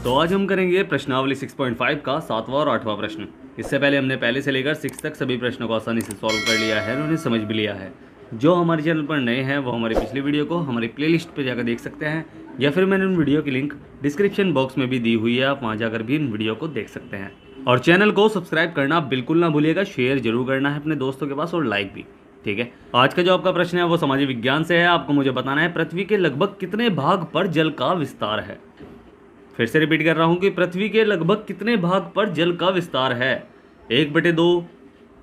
तो आज हम करेंगे प्रश्नावली 6.5 का 7वां और 8वां प्रश्न। इससे पहले हमने पहले से लेकर 6 तक सभी प्रश्नों को आसानी से सॉल्व कर लिया है और उन्हें समझ भी लिया है। जो हमारे चैनल पर नए हैं वो हमारी पिछली वीडियो को हमारी प्लेलिस्ट पर जाकर देख सकते हैं, या फिर मैंने उन वीडियो की लिंक डिस्क्रिप्शन बॉक्स में भी दी हुई है, आप वहाँ जाकर भी इन वीडियो को देख सकते हैं। और चैनल को सब्सक्राइब करना बिल्कुल ना भूलिएगा, शेयर जरूर करना है अपने दोस्तों के पास और लाइक भी। ठीक है, आज का जो आपका प्रश्न है वो सामाजिक विज्ञान से है। आपको मुझे बताना है पृथ्वी के लगभग कितने भाग पर जल का विस्तार है। फिर से रिपीट कर रहा हूं कि पृथ्वी के लगभग कितने भाग पर जल का विस्तार है। 1/2,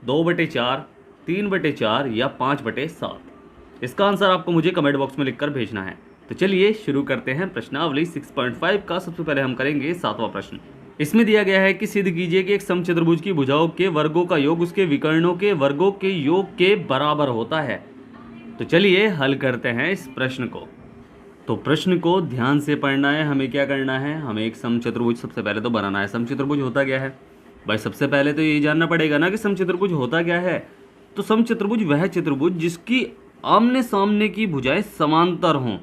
2/4, 3/4 या 5/7। इसका आंसर आपको मुझे कमेंट बॉक्स में लिखकर भेजना है। तो चलिए शुरू करते हैं प्रश्नावली 6.5 का। सबसे पहले हम करेंगे 7वां प्रश्न। इसमें दिया गया है कि सिद्ध कीजिए कि एक समचतुर्भुज की भुजाओं के वर्गों का योग उसके विकर्णों के वर्गों के योग के बराबर होता है। तो चलिए हल करते हैं इस प्रश्न को। तो प्रश्न को ध्यान से पढ़ना है। हमें क्या करना है, हमें एक समचतुर्भुज सबसे पहले तो बनाना है। समचतुर्भुज होता क्या है भाई, सबसे पहले तो ये जानना पड़ेगा ना कि समचतुर्भुज होता क्या है। तो समचतुर्भुज वह चतुर्भुज जिसकी आमने सामने की भुजाएं समांतर हों,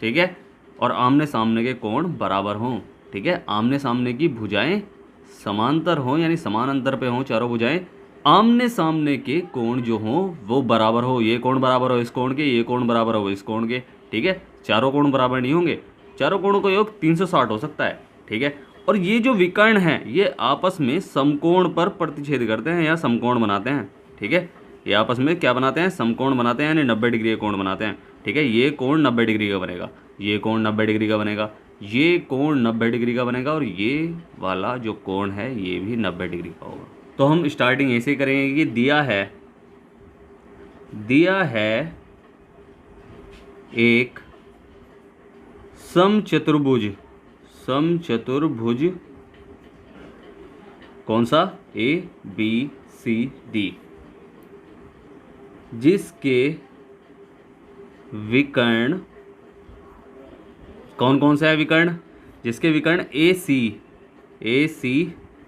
ठीक है, और आमने सामने के कोण बराबर हों। ठीक है, आमने सामने की भुजाएं समांतर हों यानी समान अंतर पे हों चारों भुजाएं, आमने सामने के कोण जो हों वो बराबर हो। ये कोण बराबर हो इस कोण के, ये कोण बराबर हो इस कोण के। ठीक है, चारों कोण बराबर नहीं होंगे, चारों कोणों का योग 360 हो सकता है। ठीक है, और ये जो विकर्ण हैं ये आपस में समकोण पर प्रतिच्छेद करते हैं या समकोण बनाते हैं। ठीक है, ये आपस में क्या बनाते हैं, समकोण बनाते हैं, यानी 90 डिग्री का कोण बनाते हैं। ठीक है, ये कोण 90 डिग्री का बनेगा, ये कोण 90 डिग्री का बनेगा, ये कोण 90 डिग्री का बनेगा, और ये वाला जो कोण है ये भी 90 डिग्री का होगा। तो हम स्टार्टिंग ऐसे ही करेंगे कि दिया है एक समचतुर्भुज कौन सा, ABCD, जिसके विकर्ण कौन कौन सा है विकर्ण, जिसके विकर्ण AC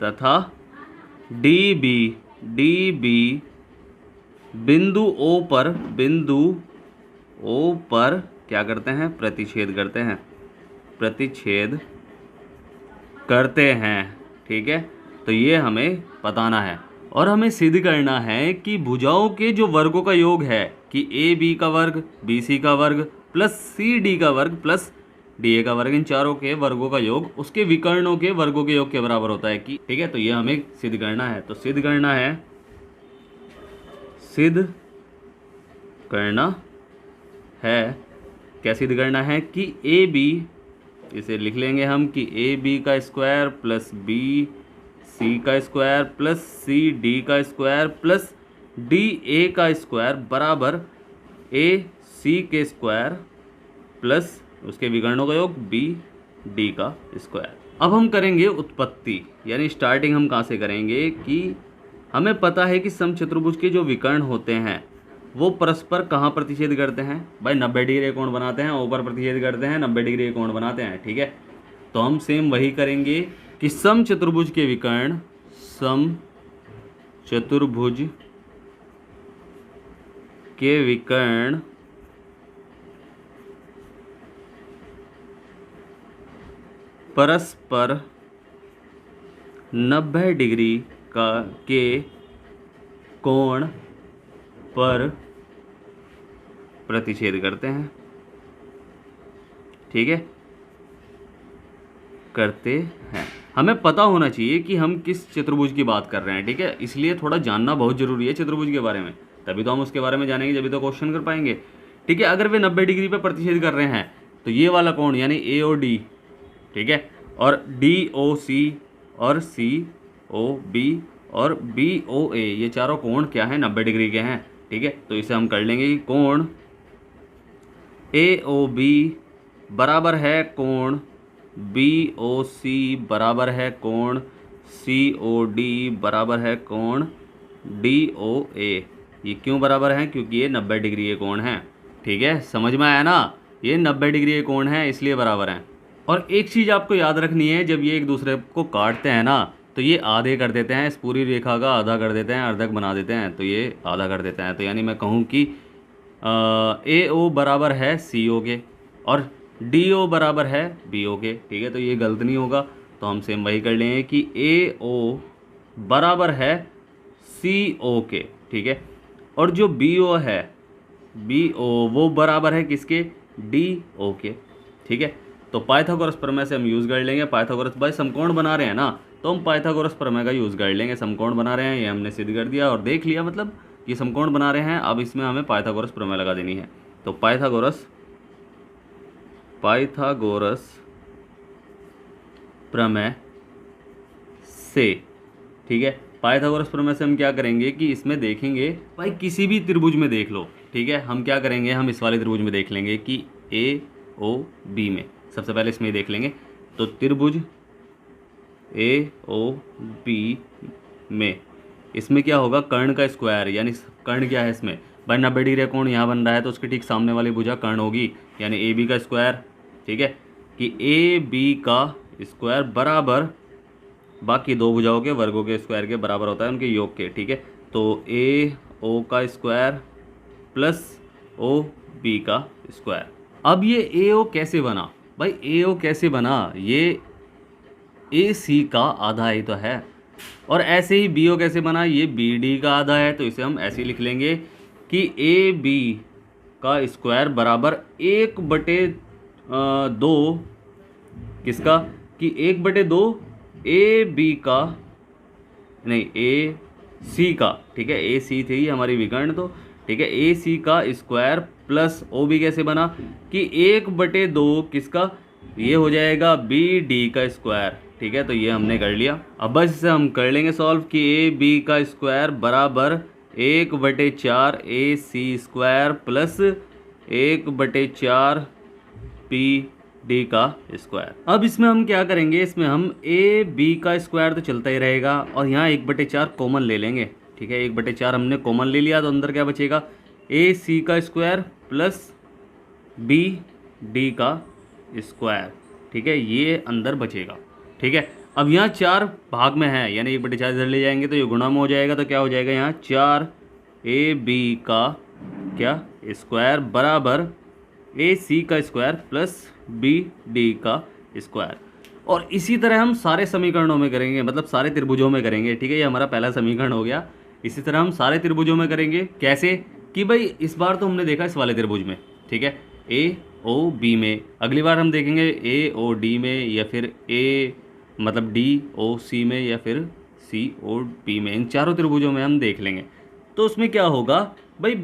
तथा DB बिंदु O पर क्या करते हैं, प्रतिच्छेद करते हैं। ठीक है, तो ये हमें बताना है और हमें सिद्ध करना है कि भुजाओं के जो वर्गों का योग है कि AB का वर्ग, BC का वर्ग प्लस CD का वर्ग प्लस DA का वर्ग, इन चारों के वर्गों का योग उसके विकर्णों के वर्गों के योग के बराबर होता है कि। ठीक है, तो ये हमें सिद्ध करना है। तो सिद्ध करना है क्या सिद्ध करना है कि AB, इसे लिख लेंगे हम कि AB का स्क्वायर प्लस BC का स्क्वायर प्लस CD का स्क्वायर प्लस DA का स्क्वायर बराबर AC के स्क्वायर प्लस उसके विकर्णों का योग BD का स्क्वायर। अब हम करेंगे उत्पत्ति, यानी स्टार्टिंग हम कहाँ से करेंगे कि हमें पता है कि समचतुर्भुज के जो विकर्ण होते हैं वो परस्पर कहाँ प्रतिच्छेद करते हैं भाई, 90 डिग्री कोण बनाते हैं, ऊपर प्रतिच्छेद करते हैं, 90 डिग्री कोण बनाते हैं। ठीक है, तो हम सेम वही करेंगे कि समचतुर्भुज के विकर्ण परस्पर 90 डिग्री के कोण पर प्रतिच्छेद करते हैं। ठीक है, करते हैं। हमें पता होना चाहिए कि हम किस चतुर्भुज की बात कर रहे हैं। ठीक है, इसलिए थोड़ा जानना बहुत जरूरी है चतुर्भुज के बारे में, तभी तो हम उसके बारे में जानेंगे, जब तो क्वेश्चन कर पाएंगे। ठीक है, अगर वे 90 डिग्री पर प्रतिच्छेद कर रहे हैं तो ये वाला कोण यानी AOD, ठीक है, और DOC और COB और BOA, ये चारों कोण क्या है, 90 डिग्री के हैं। ठीक है, तो इसे हम कर लेंगे कि कोण AOB बराबर है कोण BOC बराबर है कोण COD बराबर है कोण DOA। ये क्यों बराबर है, क्योंकि ये 90 डिग्री के कोण हैं। ठीक है, समझ में आया ना, ये 90 डिग्री के कोण हैं इसलिए बराबर हैं। और एक चीज़ आपको याद रखनी है, जब ये एक दूसरे को काटते हैं ना तो ये आधे कर देते हैं, इस पूरी रेखा का आधा कर देते हैं, अर्धक बना देते हैं, तो ये आधा कर देते हैं। तो यानी मैं कहूँ कि AO बराबर है CO के, और डी ओ बराबर है बी ओ के, ठीक है। तो ये गलत नहीं होगा, तो हम सेम वही कर लेंगे कि ए ओ बराबर है सी ओ के, ठीक है। और जो बी ओ है, बी ओ वो बराबर है किसके, डी ओ के, ठीक है। तो पाइथागोरस प्रमेय से हम यूज़ कर लेंगे। पाइथागोरस भाई समकोण बना रहे हैं ना, तो हम पाइथागोरस प्रमेय का यूज़ कर लेंगे। समकोण बना रहे हैं, ये हमने सिद्ध कर दिया और देख लिया, मतलब ये समकोण बना रहे हैं। अब इसमें हमें पाइथागोरस प्रमेय लगा देनी है। तो पाइथागोरस प्रमेय से, ठीक है। पाइथागोरस प्रमेय से हम क्या करेंगे कि इसमें देखेंगे भाई, किसी भी त्रिभुज में देख लो, ठीक है। हम क्या करेंगे, हम इस वाले त्रिभुज में देख लेंगे कि ए ओ बी में, सबसे पहले इसमें देख लेंगे। तो त्रिभुज ए ओ बी में इसमें क्या होगा, कर्ण का स्क्वायर, यानी कर्ण क्या है इसमें भाई, 90 डिग्री कोण यहाँ बन रहा है, तो उसके ठीक सामने वाली भुजा कर्ण होगी, यानी ए बी का स्क्वायर, ठीक है। कि ए बी का स्क्वायर बराबर बाकी दो भुजाओं के वर्गों के स्क्वायर के बराबर होता है, उनके योग के, ठीक है। तो ए ओ का स्क्वायर प्लस ओ बी का स्क्वायर। अब ये ए ओ कैसे बना भाई, ए ओ कैसे बना, ये ए सी का आधा ही तो है। और ऐसे ही बी ओ कैसे बना, ये बी डी का आधा है, तो इसे हम ऐसे ही लिख लेंगे कि ए बी का स्क्वायर बराबर 1/2 किसका, कि 1/2 ए बी का, नहीं ए सी का, ठीक है। ए सी थी हमारी विकर्ण, तो ठीक है, ए सी का स्क्वायर प्लस ओ बी कैसे बना कि 1/2 किसका, ये हो जाएगा बी डी का स्क्वायर, ठीक है। तो ये हमने कर लिया। अब बस इसे हम कर लेंगे सॉल्व कि ए बी का स्क्वायर बराबर 1/4 ए सी स्क्वायर प्लस 1/4 पी डी का स्क्वायर। अब इसमें हम क्या करेंगे, इसमें हम ए बी का स्क्वायर तो चलता ही रहेगा और यहाँ 1/4 कॉमन ले लेंगे, ठीक है। 1/4 हमने कॉमन ले लिया, तो अंदर क्या बचेगा, ए सी का स्क्वायर प्लस बी डी का स्क्वायर, ठीक है। ये अंदर बचेगा, ठीक है। अब यहाँ 4 भाग में है, यानी 1/4 इधर ले जाएंगे तो ये गुणा में हो जाएगा, तो क्या हो जाएगा यहाँ 4 ए बी का क्या स्क्वायर बराबर ए सी का स्क्वायर प्लस बी डी का स्क्वायर। और इसी तरह हम सारे समीकरणों में करेंगे, मतलब सारे त्रिभुजों में करेंगे, ठीक है। ये हमारा पहला समीकरण हो गया। इसी तरह हम सारे त्रिभुजों में करेंगे। कैसे कि भाई इस बार तो हमने देखा इस वाले त्रिभुज में, ठीक है, ए ओ बी में। अगली बार हम देखेंगे ए ओ डी में, या फिर ए मतलब डी ओ सी में, या फिर सी ओ बी में। इन चारों त्रिभुजों में हम देख लेंगे। तो उसमें क्या होगा भाई,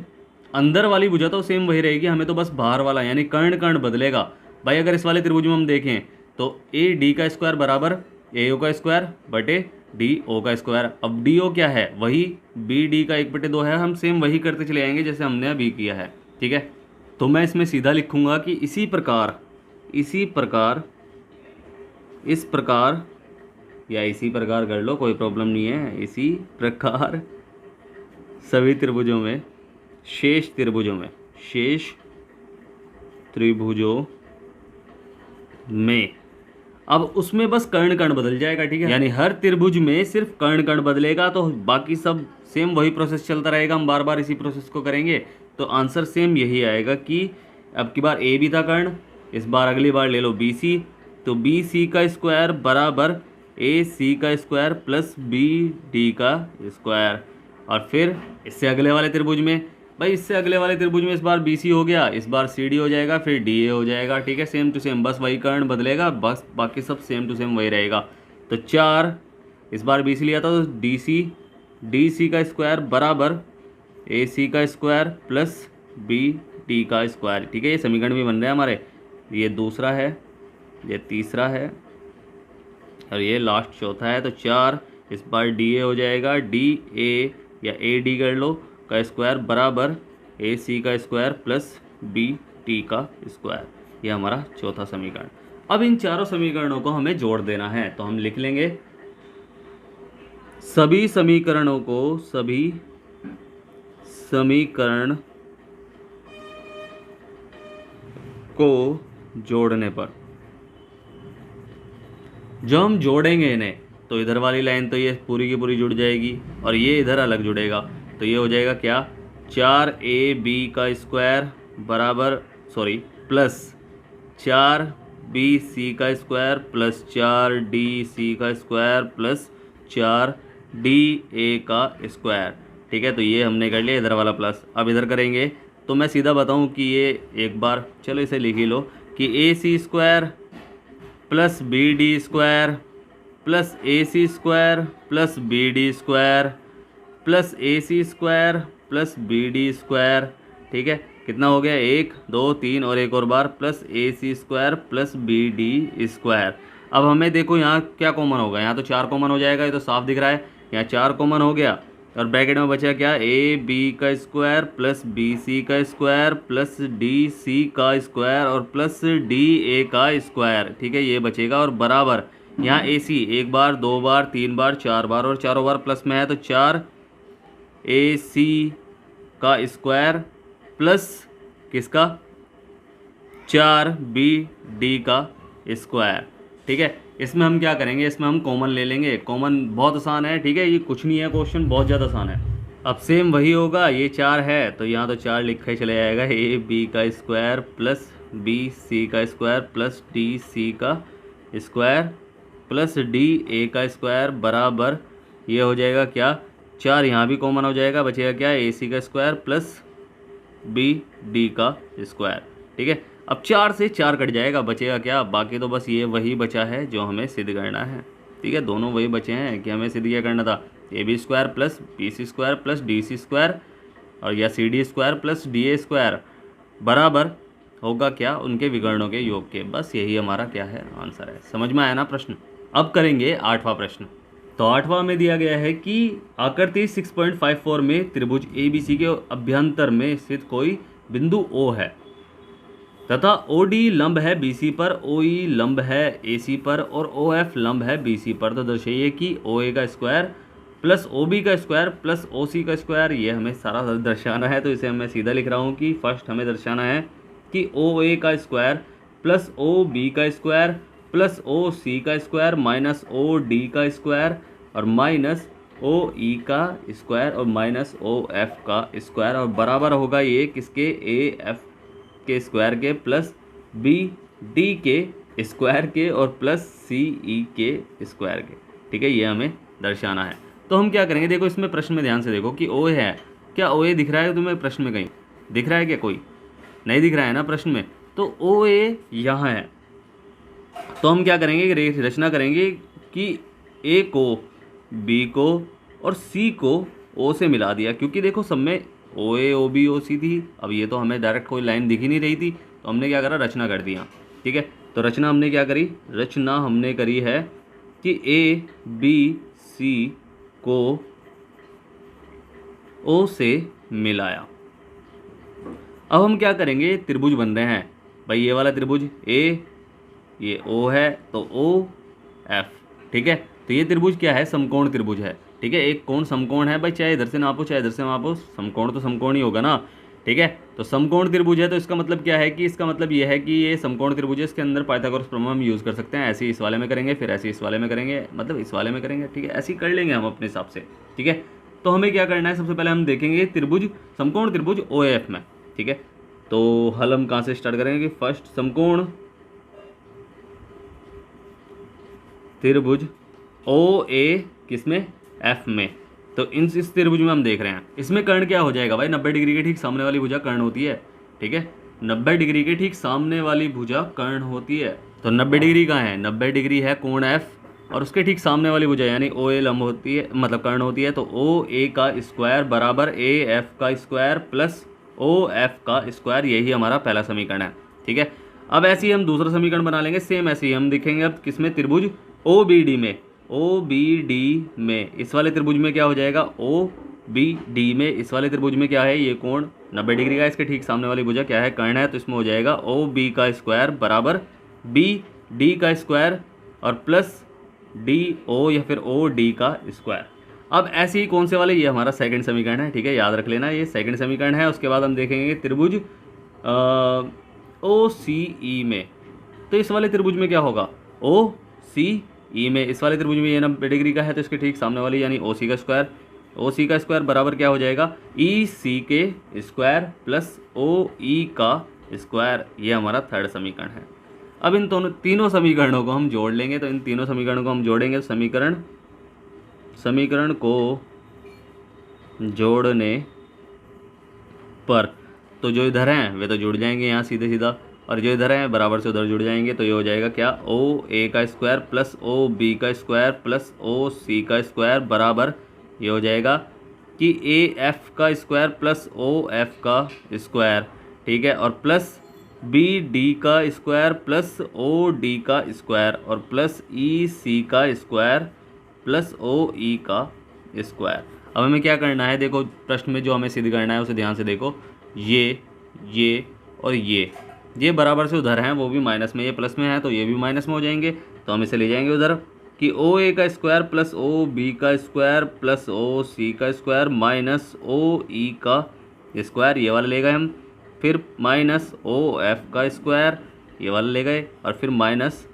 अंदर वाली भुजा तो सेम वही रहेगी, हमें तो बस बाहर वाला यानी कर्ण कर्ण बदलेगा भाई। अगर इस वाले त्रिभुज में हम देखें तो ए डी का स्क्वायर बराबर ए ओ का स्क्वायर बटे डी ओ का स्क्वायर। अब डी ओ क्या है, वही बी डी का 1/2 है। हम सेम वही करते चले आएंगे जैसे हमने अभी किया है, ठीक है। तो मैं इसमें सीधा लिखूंगा कि इसी प्रकार या इसी प्रकार कर लो, कोई प्रॉब्लम नहीं है। इसी प्रकार सभी त्रिभुजों में, शेष त्रिभुजों में अब उसमें बस कर्ण कर्ण बदल जाएगा, ठीक है। यानी हर त्रिभुज में सिर्फ कर्ण कर्ण बदलेगा, तो बाकी सब सेम वही प्रोसेस चलता रहेगा। हम बार बार इसी प्रोसेस को करेंगे, तो आंसर सेम यही आएगा कि अब की बार ए बी था कर्ण, इस बार अगली बार ले लो बी सी, तो बी सी का स्क्वायर बराबर ए सी का स्क्वायर प्लस बी डी का स्क्वायर। और फिर इससे अगले वाले त्रिभुज में भाई, इससे अगले वाले त्रिभुज में इस बार बी सी हो गया, इस बार सी डी हो जाएगा, फिर डी ए हो जाएगा, ठीक है। सेम टू सेम, बस वही कर्ण बदलेगा, बस बाकी सब सेम टू सेम वही रहेगा। तो 4 इस बार बी सी लिया था, तो डी सी का स्क्वायर बराबर ए सी का स्क्वायर प्लस बी डी का स्क्वायर, ठीक है। ये समीकरण भी बन रहे हैं हमारे। ये दूसरा है, ये तीसरा है, और ये लास्ट चौथा है। तो 4 इस बार डी ए हो जाएगा, डी ए या ए डी कर लो का स्क्वायर बराबर ए सी का स्क्वायर प्लस बी टी का स्क्वायर। ये हमारा चौथा समीकरण। अब इन चारों समीकरणों को हमें जोड़ देना है, तो हम लिख लेंगे सभी समीकरणों को जोड़ने पर, जो हम जोड़ेंगे इन्हें, तो इधर वाली लाइन तो ये पूरी की पूरी जुड़ जाएगी और ये इधर अलग जुड़ेगा। तो ये हो जाएगा क्या, 4 ए बी का स्क्वायर बराबर प्लस 4BC का स्क्वायर प्लस 4DC का स्क्वायर प्लस 4DA का स्क्वायर। ठीक है, तो ये हमने कर लिया इधर वाला प्लस। अब इधर करेंगे तो मैं सीधा बताऊं कि ये एक बार चलो इसे लिख ही लो कि AC square plus BD square plus AC square plus BD square plus AC square plus BD square. ठीक है, कितना हो गया, 1 2 3 और एक और बार plus AC square plus BD square. अब हमें देखो यहाँ क्या कॉमन होगा, यहाँ तो 4 कॉमन हो जाएगा, ये तो साफ दिख रहा है, यहाँ 4 कॉमन हो गया और ब्रैकेट में बचा क्या, AB का स्क्वायर प्लस BC का स्क्वायर प्लस DC का स्क्वायर और प्लस DA का स्क्वायर। ठीक है, ये बचेगा और बराबर यहाँ AC 1 बार 2 बार 3 बार 4 बार और चारों बार प्लस में है तो 4AC का स्क्वायर प्लस किसका, 4BD का स्क्वायर। ठीक है, इसमें हम क्या करेंगे, इसमें हम कॉमन ले लेंगे। कॉमन बहुत आसान है, ठीक है, ये कुछ नहीं है, क्वेश्चन बहुत ज़्यादा आसान है। अब सेम वही होगा, ये 4 है तो यहाँ तो 4 लिखा ही चले जाएगा, AB का स्क्वायर प्लस BC का स्क्वायर प्लस DC का स्क्वायर प्लस DA का स्क्वायर बराबर ये हो जाएगा क्या, 4 यहाँ भी कॉमन हो जाएगा, बचेगा क्या, AC का स्क्वायर प्लस BD का स्क्वायर। ठीक है, अब 4 से 4 कट जाएगा, बचेगा क्या, बाकी तो बस ये वही बचा है जो हमें सिद्ध करना है। ठीक है, दोनों वही बचे हैं कि हमें सिद्ध क्या करना था, AB square plus BC square plus DC square और या CD square plus DA square बराबर होगा क्या, उनके विकर्णों के योग के। बस यही हमारा क्या है, आंसर है। समझ में आया ना प्रश्न। अब करेंगे 8वां प्रश्न। तो 8वां में दिया गया है कि आकृति 6.54 में त्रिभुज ABC के अभ्यंतर में स्थित कोई बिंदु O है तथा OD लंब है BC पर, OE लंब है AC पर और OF लंब है BC पर। तो दर्शाइए कि OA का स्क्वायर प्लस OB का स्क्वायर प्लस OC का स्क्वायर, ये हमें सारा दर्शाना है। तो इसे मैं सीधा लिख रहा हूँ कि फर्स्ट हमें दर्शाना है कि OA का स्क्वायर प्लस OB का स्क्वायर प्लस OC का स्क्वायर माइनस OD का स्क्वायर और माइनस OE का स्क्वायर और माइनस OF का स्क्वायर और बराबर होगा ये किसके, AF के स्क्वायर के प्लस BD के स्क्वायर के और प्लस CE के स्क्वायर के। ठीक है, ये हमें दर्शाना है। तो हम क्या करेंगे, देखो इसमें प्रश्न में ध्यान से देखो कि OA है, क्या OA दिख रहा है तुम्हें प्रश्न में, कहीं दिख रहा है क्या, कोई नहीं दिख रहा है ना प्रश्न में। तो OA यहाँ है, तो हम क्या करेंगे, रचना करेंगे कि A को B को और C को O से मिला दिया, क्योंकि देखो सब में OA OB OC थी। अब ये तो हमें डायरेक्ट कोई लाइन दिख ही नहीं रही थी, तो हमने क्या करा, रचना कर दिया। ठीक है, तो रचना हमने क्या करी, रचना हमने करी है कि A B C को O से मिलाया। अब हम क्या करेंगे, त्रिभुज बन रहे हैं भाई, ये वाला त्रिभुज A, ये O है तो OF। ठीक है, तो ये त्रिभुज क्या है, समकोण त्रिभुज है। ठीक है, एक कोण समकोण है भाई, चाहे इधर से नापो चाहे इधर से नापो, समकोण तो समकोण ही होगा ना। ठीक है, तो समकोण त्रिभुज है तो इसका मतलब क्या है कि इसका मतलब ये है कि ये समकोण त्रिभुज है, इसके अंदर पाइथागोरस प्रमेय हम यूज़ कर सकते हैं। ऐसे ही इस वाले में करेंगे, फिर ऐसे इस वाले में करेंगे, मतलब इस वाले में करेंगे। ठीक है, ऐसे ही कर लेंगे हम अपने हिसाब से। ठीक है, तो हमें क्या करना है, सबसे पहले हम देखेंगे त्रिभुज, समकोण त्रिभुज OAF में। ठीक है, तो हल हम कहाँ से स्टार्ट करेंगे कि फर्स्ट समकोण त्रिभुज OA किसमें, F में। तो इस त्रिभुज में हम देख रहे हैं, इसमें कर्ण क्या हो जाएगा भाई, 90 डिग्री के ठीक सामने वाली भुजा कर्ण होती है। ठीक है, 90 डिग्री के ठीक सामने वाली भुजा कर्ण होती है। तो 90 डिग्री कहाँ है, 90 डिग्री है कोण F और उसके ठीक सामने वाली भुजा यानी OA लंब होती है, मतलब कर्ण होती है। तो OA का स्क्वायर बराबर AF का स्क्वायर प्लस OF का स्क्वायर, यही हमारा पहला समीकरण है। ठीक है, अब ऐसे ही हम दूसरा समीकरण बना लेंगे, सेम ऐसे ही हम दिखेंगे अब किसमें, त्रिभुज OBD में। OBD में इस वाले त्रिभुज में क्या हो जाएगा, OBD में इस वाले त्रिभुज में क्या है, ये कोण 90 डिग्री का, इसके ठीक सामने वाली भुजा क्या है, कर्ण है। तो इसमें हो जाएगा OB का स्क्वायर बराबर BD का स्क्वायर और प्लस DO या फिर OD का स्क्वायर। अब ऐसे ही कौन से वाले, ये हमारा सेकंड समीकरण है। ठीक है, याद रख लेना ये सेकंड समीकरण है। उसके बाद हम देखेंगे त्रिभुज OCE में। तो इस वाले त्रिभुज में क्या होगा, OCE में इस वाले त्रिभुज में ये 90 डिग्री का है तो इसके ठीक सामने वाली यानी OC का स्क्वायर, OC का स्क्वायर बराबर क्या हो जाएगा, EC के स्क्वायर प्लस OE का स्क्वायर। ये हमारा थर्ड समीकरण है। अब इन तीनों समीकरणों को हम जोड़ लेंगे। तो इन तीनों समीकरणों को हम जोड़ेंगे, समीकरण को जोड़ने पर तो जो इधर हैं वे तो जुड़ जाएंगे यहाँ सीधे सीधा, और जो इधर हैं बराबर से उधर जुड़ जाएंगे। तो ये हो जाएगा क्या, ओ ए का स्क्वायर प्लस ओ बी का स्क्वायर प्लस ओ सी का स्क्वायर बराबर, ये हो जाएगा कि ए एफ का स्क्वायर प्लस ओ एफ का स्क्वायर, ठीक है, और प्लस बी डी का स्क्वायर प्लस ओ डी का स्क्वायर और प्लस ई सी का स्क्वायर प्लस ओ ई का स्क्वायर। अब हमें क्या करना है, देखो प्रश्न में जो हमें सिद्ध करना है उसे ध्यान से देखो। ये और ये बराबर से उधर हैं, वो भी माइनस में, ये प्लस में है तो ये भी माइनस में हो जाएंगे। तो हम इसे ले जाएंगे उधर कि ओ ए का स्क्वायर प्लस ओ बी का स्क्वायर प्लस ओ सी का स्क्वायर माइनस ओ ई का स्क्वायर, ये वाला ले गए हम, फिर माइनस ओ एफ का स्क्वायर, ये वाला ले गए, और फिर माइनस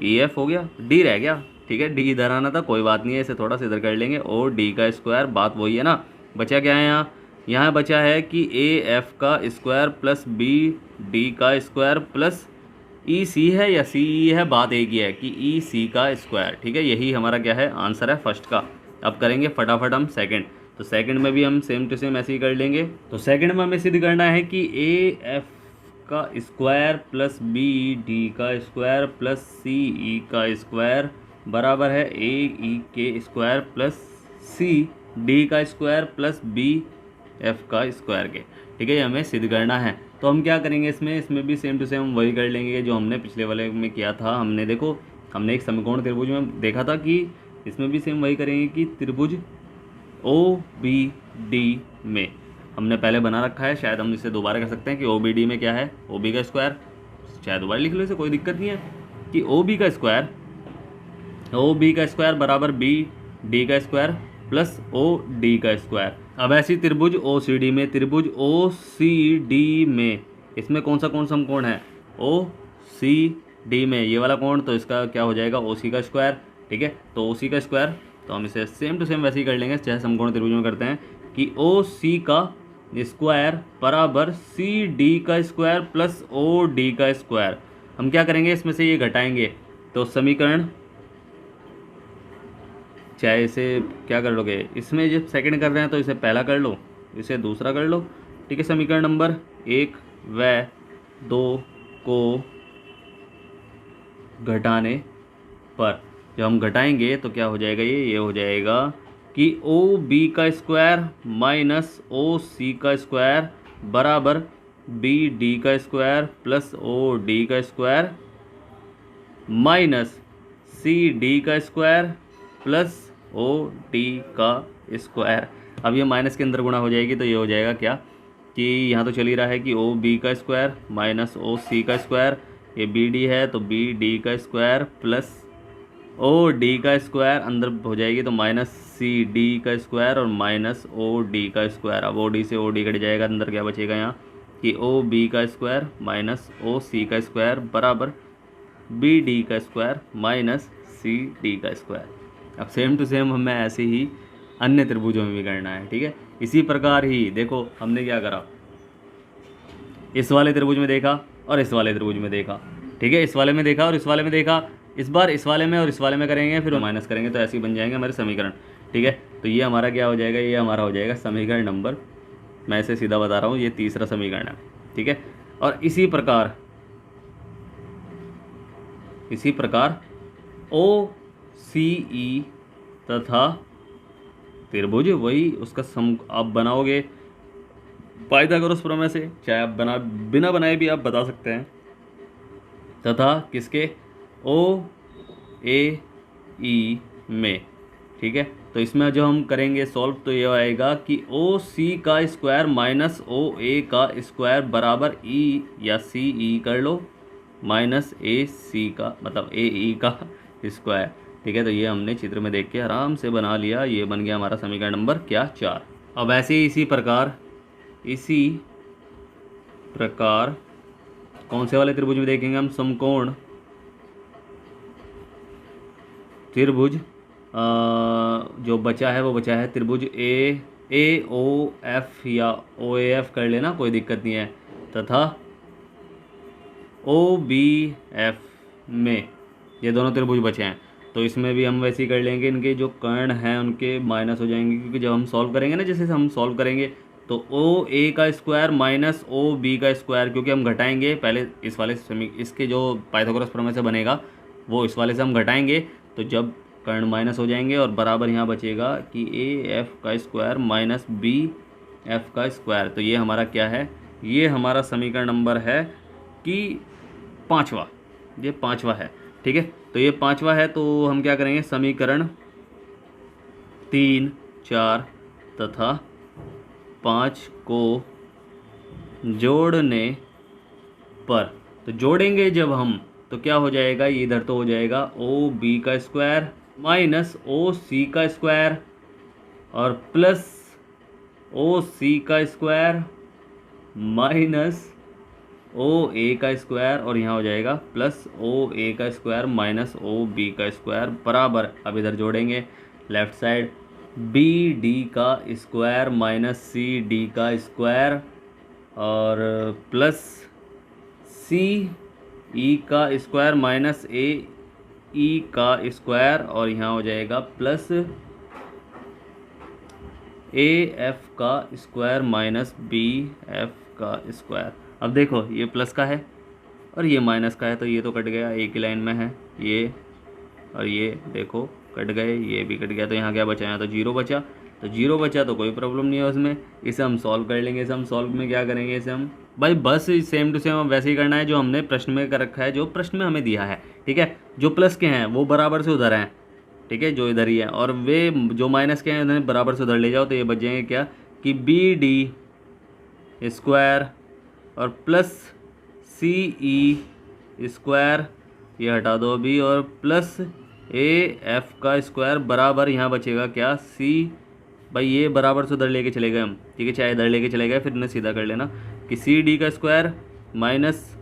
ई एफ हो गया, डी रह गया, ठीक है, डी इधर आना था, कोई बात नहीं है, इसे थोड़ा सा इधर कर लेंगे, ओ डी का स्क्वायर, बात वही है ना। बचा क्या है यहाँ बचा है कि ए एफ का स्क्वायर प्लस बी डी का स्क्वायर प्लस ई सी है या सी ई है, बात एक ही है कि ई सी का स्क्वायर, ठीक है, यही हमारा क्या है आंसर है फर्स्ट का। अब करेंगे फटाफट हम सेकंड। तो सेकंड में भी हम सेम टू सेम ऐसे ही कर लेंगे। तो सेकंड में हमें सिद्ध करना है कि ए एफ का स्क्वायर प्लस बी डी का स्क्वायर प्लस सी ई का स्क्वायर बराबर है ए ई के स्क्वायर प्लस सी डी का स्क्वायर प्लस बी एफ का स्क्वायर के, ठीक है, ये हमें सिद्ध करना है। तो हम क्या करेंगे इसमें भी सेम टू सेम वही कर लेंगे जो हमने पिछले वाले में किया था। हमने एक समकोण त्रिभुज में देखा था कि इसमें भी सेम वही करेंगे कि त्रिभुज ओ बी डी में हमने पहले बना रखा है, शायद हम इसे दोबारा कर सकते हैं कि ओ बी डी में क्या है, ओ बी का स्क्वायर, शायद दोबारा लिख लो इसे, कोई दिक्कत नहीं है, कि ओ बी का स्क्वायर बराबर बी डी का स्क्वायर प्लस ओ डी का स्क्वायर। अब ऐसी त्रिभुज ओ सी डी में इसमें कौन सा समकोण है, ओ सी डी में ये वाला कोण, तो इसका क्या हो जाएगा ओ सी का स्क्वायर, ठीक है, तो ओ सी का स्क्वायर, तो हम इसे सेम टू सेम वैसे ही कर लेंगे चाहे समकोण त्रिभुज में करते हैं कि ओ सी का स्क्वायर बराबर सी डी का स्क्वायर प्लस ओ डी का स्क्वायर। हम क्या करेंगे, इसमें से ये घटाएंगे, तो समीकरण, चाहे इसे क्या कर लोगे, इसमें जब सेकंड कर रहे हैं तो इसे पहला कर लो, इसे दूसरा कर लो, ठीक है, समीकरण नंबर 1 व 2 को घटाने पर जब हम घटाएंगे तो क्या हो जाएगा, ये हो जाएगा कि ओ बी का स्क्वायर माइनस ओ सी का स्क्वायर बराबर बी डी का स्क्वायर प्लस ओ डी का स्क्वायर माइनस सी डी का स्क्वायर प्लस ओ डी का स्क्वायर। अब ये माइनस के अंदर गुणा हो जाएगी तो ये हो जाएगा क्या कि यहाँ तो चल ही रहा है कि ओ बी का स्क्वायर माइनस ओ सी का स्क्वायर, ये बी डी है तो बी डी का स्क्वायर प्लस ओ डी का स्क्वायर, अंदर हो जाएगी तो माइनस सी डी का स्क्वायर और माइनस ओ डी का स्क्वायर। अब ओ डी से ओ डी कट जाएगा, अंदर क्या बचेगा यहाँ कि ओ बी का स्क्वायर माइनस ओ सी का स्क्वायर बराबर बी डी का स्क्वायर माइनस सी डी का स्क्वायर। अब सेम टू सेम हमें ऐसे ही अन्य त्रिभुजों में भी करना है, ठीक है। इसी प्रकार ही देखो हमने क्या करा, इस वाले त्रिभुज में देखा और इस वाले त्रिभुज में देखा, ठीक है, इस वाले में देखा और इस वाले में देखा, इस बार इस वाले में और इस वाले में करेंगे, फिर माइनस करेंगे, तो ऐसे ही बन जाएंगे हमारे समीकरण, ठीक है। तो ये हमारा क्या हो जाएगा, ये हमारा हो जाएगा समीकरण नंबर, मैं इसे सीधा बता रहा हूँ, ये तीसरा समीकरण है, ठीक है। और इसी प्रकार ओ सी ई तथा त्रिभुज वही उसका आप बनाओगे पाइथागोरस प्रमेय से, चाहे आप बिना बनाए भी आप बता सकते हैं, तथा किसके ओ ए ई में, ठीक है। तो इसमें जो हम करेंगे सॉल्व तो ये आएगा कि ओ सी का स्क्वायर माइनस ओ ए का स्क्वायर बराबर ई या सी ई कर लो माइनस ए सी का मतलब ए ई का स्क्वायर, ठीक है। तो ये हमने चित्र में देख के आराम से बना लिया, ये बन गया हमारा समीकरण नंबर क्या 4। अब ऐसे ही इसी प्रकार कौन से वाले त्रिभुज में देखेंगे हम, समकोण त्रिभुज जो बचा है वो बचा है त्रिभुज ए ओ एफ या ओ ए एफ कर लेना, कोई दिक्कत नहीं है, तथा ओ बी एफ में ये दोनों त्रिभुज बचे हैं, तो इसमें भी हम वैसे ही कर लेंगे, इनके जो कर्ण हैं उनके माइनस हो जाएंगे, क्योंकि जब हम सॉल्व करेंगे ना, जैसे हम सॉल्व करेंगे तो ओ ए का स्क्वायर माइनस ओ बी का स्क्वायर, क्योंकि हम घटाएंगे पहले इस वाले इसके जो पाइथागोरस प्रमेय से बनेगा वो इस वाले से हम घटाएंगे, तो जब कर्ण माइनस हो जाएंगे और बराबर यहाँ बचेगा कि ए एफ का स्क्वायर माइनस बी एफ का स्क्वायर। तो ये हमारा क्या है, ये हमारा समीकरण नंबर है कि पाँचवा, ये पाँचवा है। ठीक है, तो ये पाँचवा है, तो हम क्या करेंगे, समीकरण 3, 4 तथा 5 को जोड़ने पर, तो जोड़ेंगे जब हम तो क्या हो जाएगा, ये इधर तो हो जाएगा ओ बी का स्क्वायर माइनस ओ सी का स्क्वायर और प्लस ओ सी का स्क्वायर माइनस ओ ए का स्क्वायर, और यहाँ हो जाएगा प्लस ओ ए का स्क्वायर माइनस ओ बी का स्क्वायर बराबर, अब इधर जोड़ेंगे लेफ्ट साइड बी डी का स्क्वायर माइनस सी डी का स्क्वायर और प्लस सी ई का स्क्वायर माइनस ए ई का स्क्वायर, और यहाँ हो जाएगा प्लस ए एफ का स्क्वायर माइनस बी एफ का स्क्वायर। अब देखो ये प्लस का है और ये माइनस का है, तो ये तो कट गया, एक ही लाइन में है ये, और ये देखो कट गए, ये भी कट गया, तो यहाँ क्या बचा, यहाँ तो जीरो बचा, तो जीरो बचा तो कोई प्रॉब्लम नहीं है उसमें, इसे हम सॉल्व कर लेंगे। इसे हम सॉल्व में क्या करेंगे, इसे हम भाई बस सेम टू सेम हम वैसे ही करना है जो हमने प्रश्न में कर रखा है, जो प्रश्न में हमें दिया है। ठीक है, जो प्लस के हैं वो बराबर से उधर हैं, ठीक है, जो इधर ही है, और वे जो माइनस के हैं उन्हें बराबर से उधर ले जाओ, तो ये बच जाएंगे क्या कि बी डी स्क्वायर और प्लस सी ई स्क्वायर, ये हटा दो अभी, और प्लस ए एफ का स्क्वायर बराबर यहाँ बचेगा क्या सी, भाई ये बराबर से उधर लेके चले गए हम, ठीक है, चाहे इधर लेके चले गए, फिर इन्हें सीधा कर लेना कि सी डी का स्क्वायर माइनस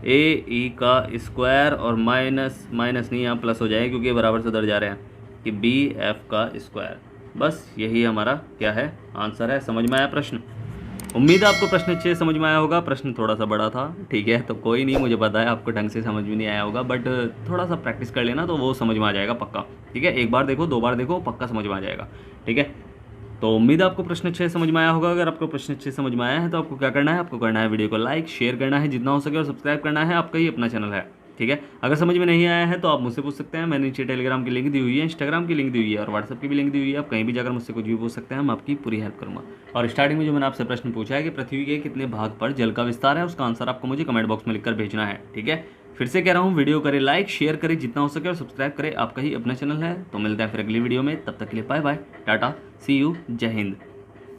ए ई का स्क्वायर और माइनस माइनस नहीं, यहाँ प्लस हो जाएगा क्योंकि ये बराबर से उधर जा रहे हैं कि बी एफ का स्क्वायर। बस यही हमारा क्या है, आंसर है। समझ में आया प्रश्न? उम्मीद है आपको प्रश्न अच्छे से समझ में आया होगा। प्रश्न थोड़ा सा बड़ा था, ठीक है, तो कोई नहीं, मुझे पता है आपको ढंग से समझ में नहीं आया होगा, बट थोड़ा सा प्रैक्टिस कर लेना तो वो समझ में आ जाएगा पक्का। ठीक है, एक बार देखो, दो बार देखो, पक्का समझ में आ जाएगा। ठीक है, तो उम्मीद है आपको प्रश्न अच्छे से समझ में आया होगा। अगर आपको प्रश्न अच्छे से समझ में आया है तो आपको क्या करना है, आपको करना है वीडियो को लाइक शेयर करना है जितना हो सके, और सब्सक्राइब करना है, आपका ही अपना चैनल है। ठीक है, अगर समझ में नहीं आया है तो आप मुझसे पूछ सकते हैं, मैंने नीचे टेलीग्राम की लिंक दी हुई है, इंस्टाग्राम की लिंक दी हुई है और व्हाट्सएप की भी लिंक दी हुई है, आप कहीं भी जाकर मुझसे कुछ भी पूछ सकते हैं, मैं आपकी पूरी हेल्प करूँगा। और स्टार्टिंग में जो मैंने आपसे प्रश्न पूछा है कि पृथ्वी के कितने भाग पर जल का विस्तार है, उसका आंसर आपको मुझे कमेंट बॉक्स में लिखकर भेजना है। ठीक है, फिर से कह रहा हूँ, वीडियो करें लाइक शेयर करें जितना हो सके और सब्सक्राइब करें, आपका ही अपना चैनल है। तो मिलता है फिर अगली वीडियो में, तब तक के लिए bye bye, tata, see you, जय हिंद।